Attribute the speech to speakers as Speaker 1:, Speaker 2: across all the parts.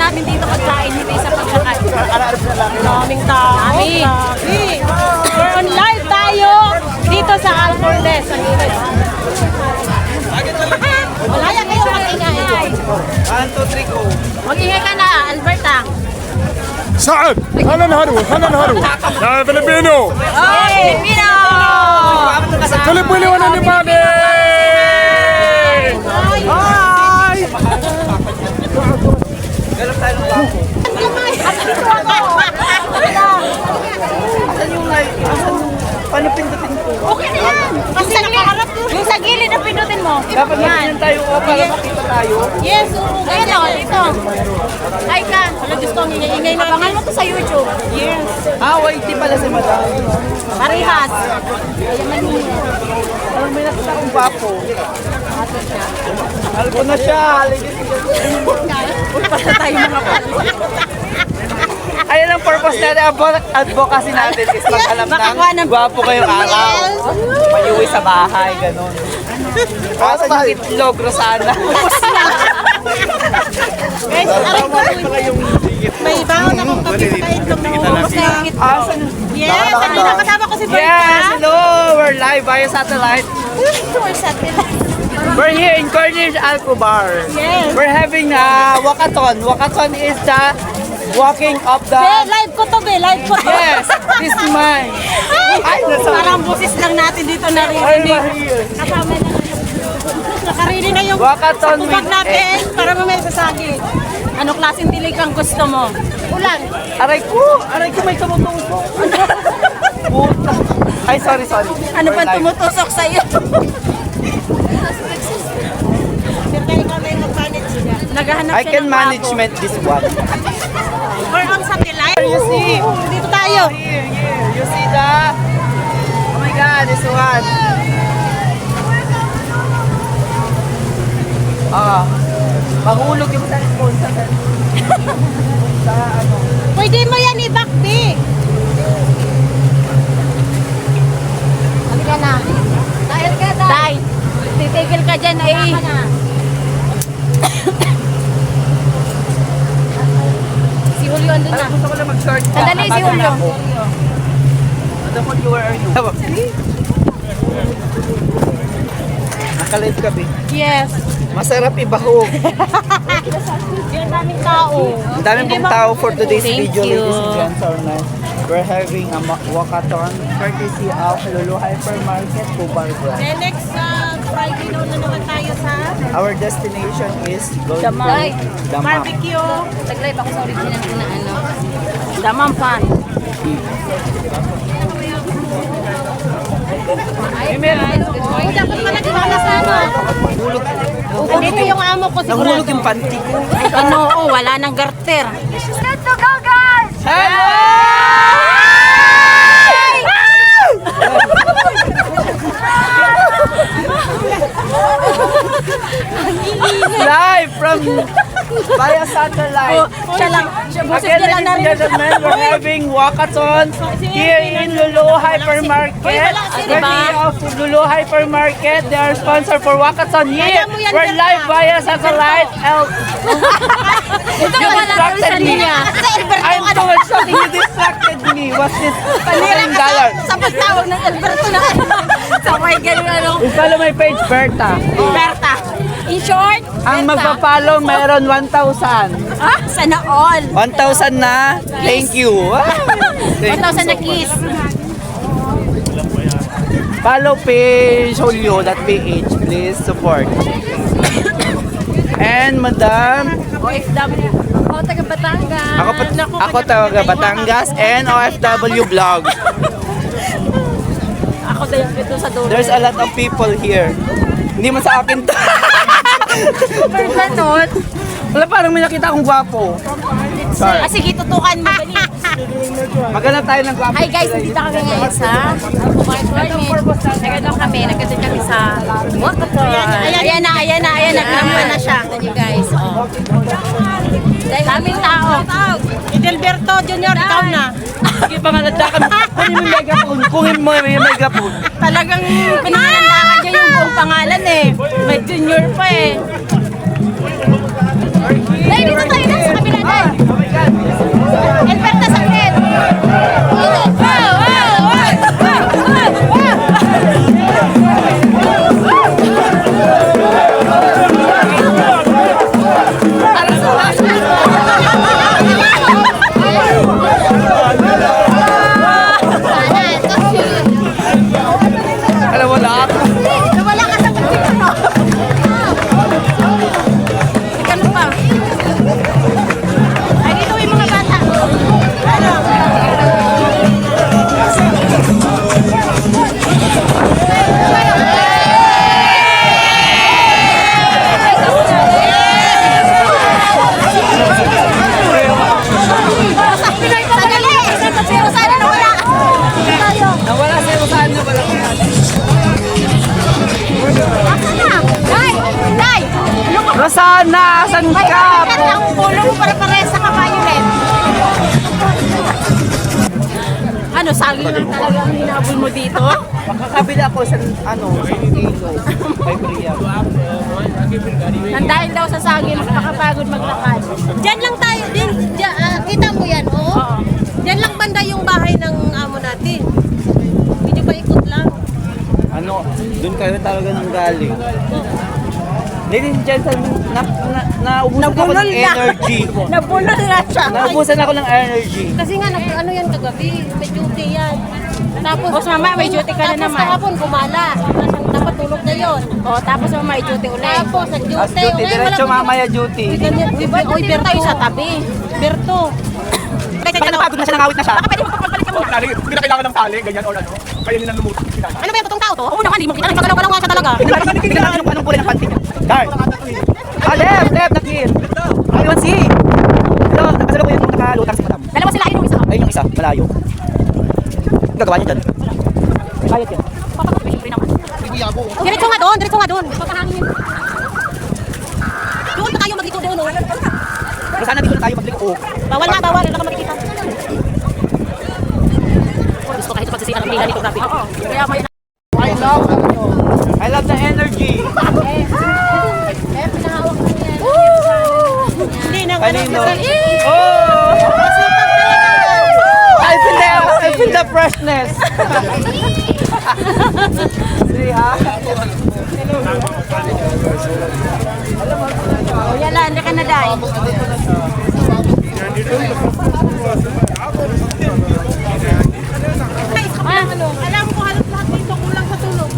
Speaker 1: natin dito pagkain, hindi sa pagkakain. Daming tao. Dami. We're on live tayo dito sa Alcordes. Wala yan kayo mag-ingay.
Speaker 2: 1, 2, 3, go.
Speaker 1: Mag-ingay ka na, Alberta.
Speaker 3: سعد خلينا نهرول يا فيلبينو
Speaker 1: Oy, Filipino!
Speaker 3: فيلبيني وانا نبالي
Speaker 2: Hi! Galap tayo ng bago. Asan yung light? Asan yung... Paano pindutin ko?
Speaker 1: Okay na yan. Kasi yung sa gilid na pinutin mo.
Speaker 2: Dapat ganyan tayo o para makita tayo.
Speaker 1: Yes, ayun o, ito. Ay ka. Wala, Diyos ko, ang ingay na. Abangan mo to sa YouTube. Yes.
Speaker 2: Waiti pala si Madam.
Speaker 1: Parehas.
Speaker 2: Alam mo, nakita akong papo. Albo na siya.
Speaker 1: Basta tayo mga pala.
Speaker 2: Ayan ang purpose natin, advocacy natin is mag-alam
Speaker 1: Makakuha ng-
Speaker 2: ng gwapo kayong araw. Mayuwi sa bahay, ganun. Kasan yung itlog, Rosana?
Speaker 1: Guys, aray ko. May baon akong kapitbain ko na
Speaker 2: Asan?
Speaker 1: Yes, kasama ko si Berta.
Speaker 2: Yes, hello! We're live via satellite.
Speaker 1: We're satellite.
Speaker 2: We're here in Cornish Alcobar.
Speaker 1: Yes.
Speaker 2: We're having walkathon. Walkathon is the walking of the...
Speaker 1: Live ko to, live ko to.
Speaker 2: Yes, this is mine. Ay, nasa...
Speaker 1: Parang busis lang natin dito
Speaker 2: Ay,
Speaker 1: naririnig.
Speaker 2: here.
Speaker 1: Kasama na. Nakarinig na yung
Speaker 2: Walkathon
Speaker 1: sakupag
Speaker 2: with
Speaker 1: natin para mamaya sasagi. Ano klaseng dilig ang gusto mo? Ulan.
Speaker 2: Aray ko, may tumutusok. Puta. Ay, sorry.
Speaker 1: Ano
Speaker 2: We're
Speaker 1: ba
Speaker 2: live.
Speaker 1: tumutusok sa'yo? Sir, kayo ka may mag-manage siya. Naghahanap
Speaker 2: I
Speaker 1: siya
Speaker 2: can
Speaker 1: ng
Speaker 2: management this one.
Speaker 1: bago. We're on satellite.
Speaker 2: You see?
Speaker 1: Dito tayo.
Speaker 2: Here. You see the... Oh my God, this one. Mahulog yung cellphone sa ano.
Speaker 1: Pwede mo yan i-backbe. Halika na. Dahil ka na. Dahil. Titigil ka dyan ay. Si Julio andun na.
Speaker 2: Gusto ko lang mag-short.
Speaker 1: Sandali, si Julio.
Speaker 2: Madam, where are you? Nakalive ka, be.
Speaker 1: Yes.
Speaker 2: Masarap ibahog.
Speaker 1: Yung daming tao.
Speaker 2: Ang dami pong tao for today's
Speaker 1: Thank
Speaker 2: video,
Speaker 1: you.
Speaker 2: ladies and gentlemen. We're having a walkathon courtesy of Lulu Hypermarket, Pubarga.
Speaker 1: Then next Friday na naman tayo sa
Speaker 2: Our destination is going
Speaker 1: Damam.
Speaker 2: to Damam.
Speaker 1: barbecue. Nag-live ako sa original ko na ano. Damam pan. Ay, guys. Dapat pala gumana sa ano. Dito yung amo ko sigurado.
Speaker 2: Nahulog yung panty ko.
Speaker 1: Ano, wala nang garter. Let's go, guys!
Speaker 2: Hello! Live from via satellite.
Speaker 1: Siya lang. Boses
Speaker 2: Again,
Speaker 1: niya lang
Speaker 2: ladies and gentlemen, we're having walkathon here in Lulu Hypermarket. Courtesy of Lulu Hypermarket, they are sponsor for walkathon here.
Speaker 1: Alam mo yan,
Speaker 2: We're
Speaker 1: Berta.
Speaker 2: live via satellite.
Speaker 1: Ito
Speaker 2: You
Speaker 1: wala
Speaker 2: distracted me. I'm too much talking. You distracted me. What's this? $10.
Speaker 1: Sa pagtawag ng Alberto na. Sa may ganun ano.
Speaker 2: Follow my page, Berta.
Speaker 1: Berta. In short,
Speaker 2: Ang
Speaker 1: Berta.
Speaker 2: magpa-follow meron 1,000.
Speaker 1: Ah, sana all.
Speaker 2: 1,000 na. Thank you.
Speaker 1: 1,000 na kiss.
Speaker 2: Follow page Julio.ph. Please support. And Madam,
Speaker 1: OFW. Oh, taga Batangas.
Speaker 2: ako taga Batangas and OFW vlog.
Speaker 1: Ako dito sa dulo.
Speaker 2: There's a lot of people here. Hindi man sa akin to.
Speaker 1: Super ganun.
Speaker 2: Wala, parang may nakita akong gwapo. Sorry.
Speaker 1: Ah, sige, tutukan mo. Dali.
Speaker 2: Maghanap tayo ng gwapo.
Speaker 1: Hi guys, nandito kami ngayon sa Nagano kami, nagkatid kami sa Walkathon. Ayan na, naglampan na siya. Ayan you guys, oh. Daming tao. Edelberto Junior, ikaw na.
Speaker 2: Sige, pangalanda kami. Kunin mo yung megaphone. Kunin mo yung megaphone.
Speaker 1: Talagang pinangalanda ka dyan yung buong pangalan eh. May junior pa eh. Dahil dito tayo na sa kabila na.
Speaker 2: Oh my God.
Speaker 1: Elberta sa kred.
Speaker 2: Alam mo na ako.
Speaker 1: Wala ka sa pagkita mo. Ikan pa. Ay, dito yung mga bata. Sandali! Pero sana nawala.
Speaker 2: Nawala sa iyo saan na wala.
Speaker 1: Asan na? Day! Day! Ano ka?
Speaker 2: Rosana, asan ka?
Speaker 1: Ang ulo mo para-pares sa kabayo rin. Ano, saging lang talaga ang hinabol mo dito?
Speaker 2: Makakabila ako sa ano, sa kilo. Kay Priya.
Speaker 1: Nang dahil daw sa saging, makakapagod maglakad.
Speaker 4: Diyan lang tayo din. Kita mo yan, oh.
Speaker 1: Oo.
Speaker 4: Diyan lang banda yung bahay ng amo natin. Medyo paikot lang.
Speaker 2: Ano, doon kayo talaga nang galing. Ladies and gentlemen, naubusan ako ng energy.
Speaker 4: Nabulol na siya.
Speaker 2: Naubusan ako ng energy.
Speaker 4: Kasi nga, ano yan kagabi? May duty yan. Tapos,
Speaker 1: Tapos mama, may duty ka na
Speaker 4: tapos
Speaker 1: naman.
Speaker 4: kahapon, gumala. Dapat tulog na yun.
Speaker 1: O, tapos mo may duty ulit.
Speaker 4: Tapos, nag-duty.
Speaker 2: As duty, diretso mamaya duty.
Speaker 4: Ganyan, di ba? Oy,
Speaker 1: Dito tayo
Speaker 4: Berto.
Speaker 1: sa tabi.
Speaker 4: Berto.
Speaker 2: Baka napagod na siya, nangawit na siya.
Speaker 1: Baka pwede mo pagpapalit ka muna.
Speaker 3: Hindi na kailangan ng tali, ganyan or ano. Kaya nila lumutot.
Speaker 1: Ano ba yung totoong tao to? Oo naman, di mo kita. Nagkagalaw-galaw nga siya talaga.
Speaker 2: Hindi na lang anong kulay ng panty niya. Guard! Left, nakil! I want see! Ito, nakasalo ko yung nakalutang si madam.
Speaker 1: Dalawa sila, ayun yung isa.
Speaker 2: Ayun yung isa, malayo. Ang gagawa niya dyan. Kayat yan.
Speaker 1: Siyempre naman. Diretso nga doon, diretso nga doon. Papahangin.
Speaker 4: Doon pa tayo mag-ito doon, oh.
Speaker 2: Pero sana dito na tayo mag-liko.
Speaker 1: Bawal na, bawal. Wala ka makikita. Gusto kahit pagsisihan ng nila dito, grabe. Oo. Kaya may
Speaker 2: I love the energy.
Speaker 4: Hindi na.
Speaker 2: Kanino? Oh! I feel the freshness. See ha?
Speaker 1: O, yala, hindi ka na dahil.
Speaker 4: Alam ko halos lahat dito kulang sa tulog.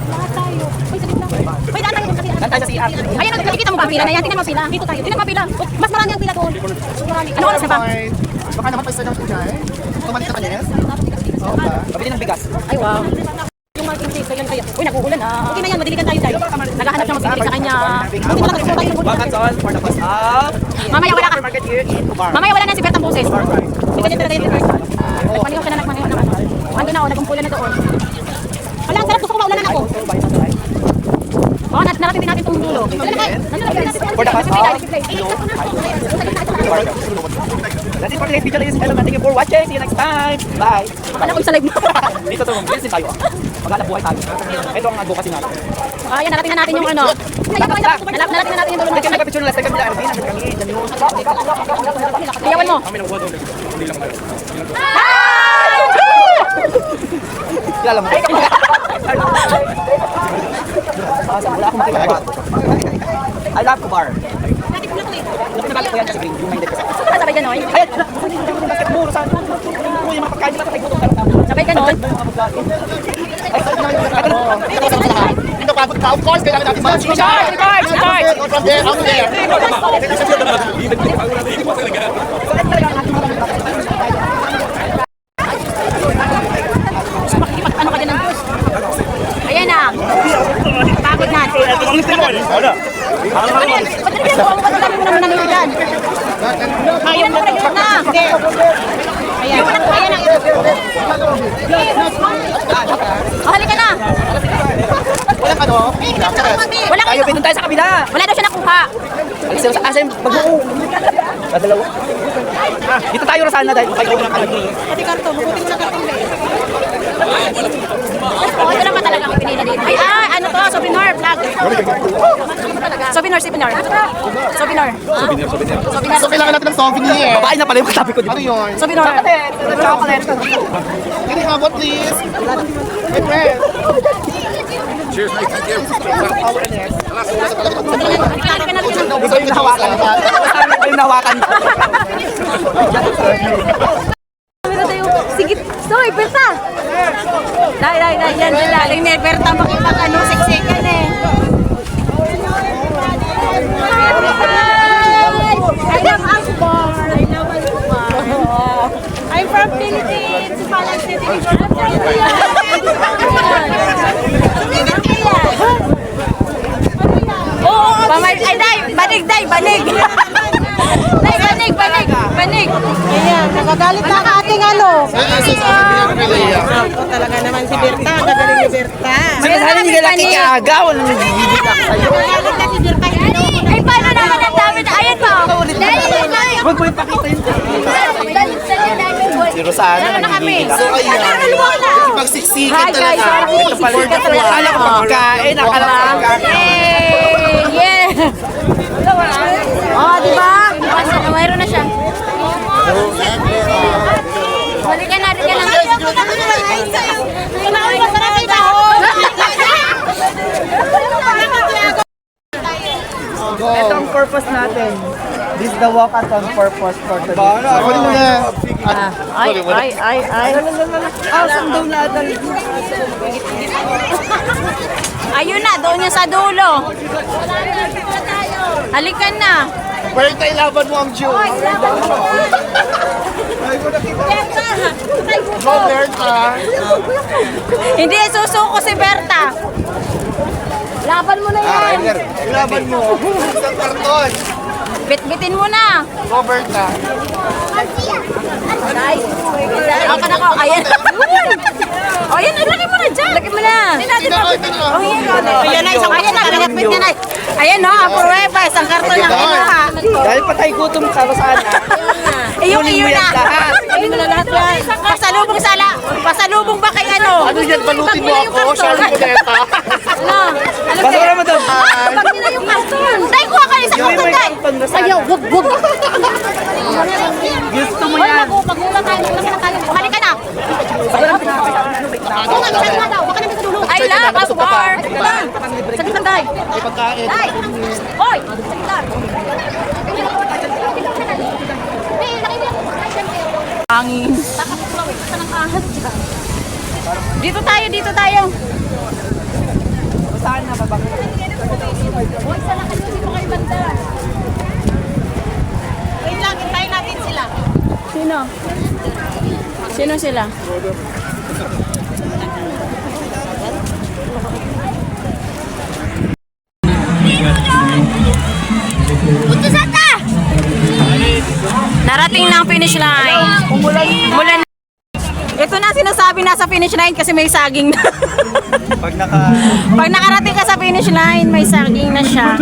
Speaker 1: Lahat tayo. Uy, salit lang. Uy, daan tayo doon kasi.
Speaker 2: Saan tayo sa CR?
Speaker 1: Ayan, nakikita mo ba ang pila na yan? Tingnan mo ang pila. Dito tayo. Tingnan mo ang pila. Oh, mas marami ang pila doon. Mas marami. Ano oras na ba?
Speaker 5: Baka naman pa isa ng kuya eh. Tumalit ka kanyes?
Speaker 2: Pabili ng bigas.
Speaker 1: Ay, wow. Yung mga kinti, kaya kaya. Uy, nagugulan ah. Okay na yan, madiligan tayo tayo. Naghahanap siya magbibigay sa kanya. Buti na lang, gusto tayo ng
Speaker 2: Bakit on for the bus up?
Speaker 1: Mamaya wala ka.
Speaker 2: Market here in Kumar.
Speaker 1: Mamaya wala na si Bertang Boses. Hindi ganyan talaga yung first. Nagpanigaw siya na nagpanigaw naman. Ando na, nagumpulan na doon. Wala, ang sarap. Gusto ko maulanan ako. Oo, narating din natin itong dulo.
Speaker 2: For the bus up. That's it for today's video, ladies and gentlemen. Thank you for watching. See you next time. Bye.
Speaker 1: Akala ko yung sa live mo.
Speaker 2: Dito to, bilisin tayo. Maghanap buhay tayo. Ito ang advocacy natin.
Speaker 1: Ayan, narating na natin yung ano. Narating na natin yung dulo
Speaker 2: Hindi kami
Speaker 1: natin.
Speaker 2: nagpapicture ng last time kami lang. Hindi kami. Dyan yun.
Speaker 1: Iyawan mo.
Speaker 2: Kilala mo. Wala akong makikita. I love Kumar. Nabalik ko yan sa green. Yung 100%.
Speaker 1: Sabay ganon.
Speaker 2: Ayun! Basketball! Saan? Yung mga pagkain nila sa tayo.
Speaker 1: Sabay ganon.
Speaker 5: Hindi pa ka. Of course, kailangan natin mag-
Speaker 2: Start!
Speaker 5: From there, out there.
Speaker 1: Ano ka din ng Diyos? Ayan na. Pagod na. Ba't mo naman nanonood yan? Ayun na, ayun na. Ayan. Ayan na. Oh, halika na.
Speaker 5: Walang ano?
Speaker 1: Wala
Speaker 2: Tayo, pinun tayo sa kabila!
Speaker 1: Wala daw siya nakuha.
Speaker 2: Asan, mag-uong! Dadalawa. Dito tayo Rosana dahil kayo ng kalagay.
Speaker 4: Pati karton, mabuti mo na karton eh.
Speaker 1: Oh, ito naman talaga ang pinila dito. Souvenir.
Speaker 5: So, kailangan natin ng souvenir.
Speaker 3: Babae na pala yung katabi ko dito.
Speaker 5: Ano yun?
Speaker 1: Souvenir.
Speaker 3: Chocolate.
Speaker 5: Can you have one, please? My friend.
Speaker 3: Gusto yung nahawakan. Gusto yung nahawakan.
Speaker 1: Sige, sorry, Berta. Dai, yan. Galing ni Berta makipag ano, siksikan eh. I love Akbar.
Speaker 4: I'm from Philippines. Palang City.
Speaker 1: Ay, banig. Banig.
Speaker 4: Ayan, nakagalit na ka ating ano. Ako talaga naman si Berta. Gagaling ni Berta.
Speaker 2: Sana hindi ka laki kaagaw. Nanggigigit ako sa'yo.
Speaker 4: Nagalit na si Berta.
Speaker 1: Ay, paano naman ang dami na? Ayan po.
Speaker 2: Huwag mo ipakita yun.
Speaker 3: Si Rosana
Speaker 1: na kami.
Speaker 5: Pagsiksikan
Speaker 1: Hi guys,
Speaker 5: talaga.
Speaker 1: parang siksikan talaga.
Speaker 2: Akala ko pagkain. Akala ko pagkain.
Speaker 1: Yeah! Oh, di ba? Mayroon na siya. Balikan natin ka lang.
Speaker 2: Ito ang purpose natin. This is the walkathon purpose for today.
Speaker 5: Ako din na.
Speaker 1: Ay.
Speaker 2: Sundaw na dali.
Speaker 1: Ayun na, doon yung sa dulo. Halikan na.
Speaker 5: Pwede tayo laban mo ang Jew. Go, Berta.
Speaker 1: Hindi, susuko si Berta. Laban mo na yan.
Speaker 5: Laban mo. Isang karton.
Speaker 1: Bitbitin mo na.
Speaker 5: Go, Berta.
Speaker 1: Ako na ko. Ayan. Ayan, lagay mo na dyan. Lagay mo na. Oh,
Speaker 4: Ayan na, isang
Speaker 1: Ayan na, pinapit niya na. Ayan no, prueba, isang karton lang kinuha.
Speaker 2: Dahil patay gutom ka, Rosana.
Speaker 1: Yung iyo
Speaker 2: Kunin mo
Speaker 1: na.
Speaker 2: yan lahat.
Speaker 1: Kunin mo na lahat yan. Pasalubong sala. Pasalubong ba kay ano?
Speaker 5: Ano yan? Balutin mo ako. Sharon Cuneta.
Speaker 1: Ano? Ano
Speaker 2: Basura mo doon.
Speaker 1: Pag nila yung karton. Tay, kuha ka isang
Speaker 2: Yung
Speaker 1: karton,
Speaker 2: may
Speaker 1: tay.
Speaker 2: karton, Rosana.
Speaker 1: Ayaw, wag.
Speaker 2: Gusto mo yan.
Speaker 1: Magulang tayo. Balik ka na. I love Akbar. Saglit lang, tay.
Speaker 5: May pagkain.
Speaker 1: Tay. Hoy, saglit lang. Hangin. Dito tayo.
Speaker 2: Rosana, babak.
Speaker 1: Hoy, sana kayo dito kayo banda.
Speaker 4: Wait lang, hintayin natin sila.
Speaker 1: Sino sila? Narating na ang finish line. Umulan. Ito na sinasabi na sa finish line kasi may saging na.
Speaker 2: Pag naka...
Speaker 1: Pag nakarating ka sa finish line, may saging na siya.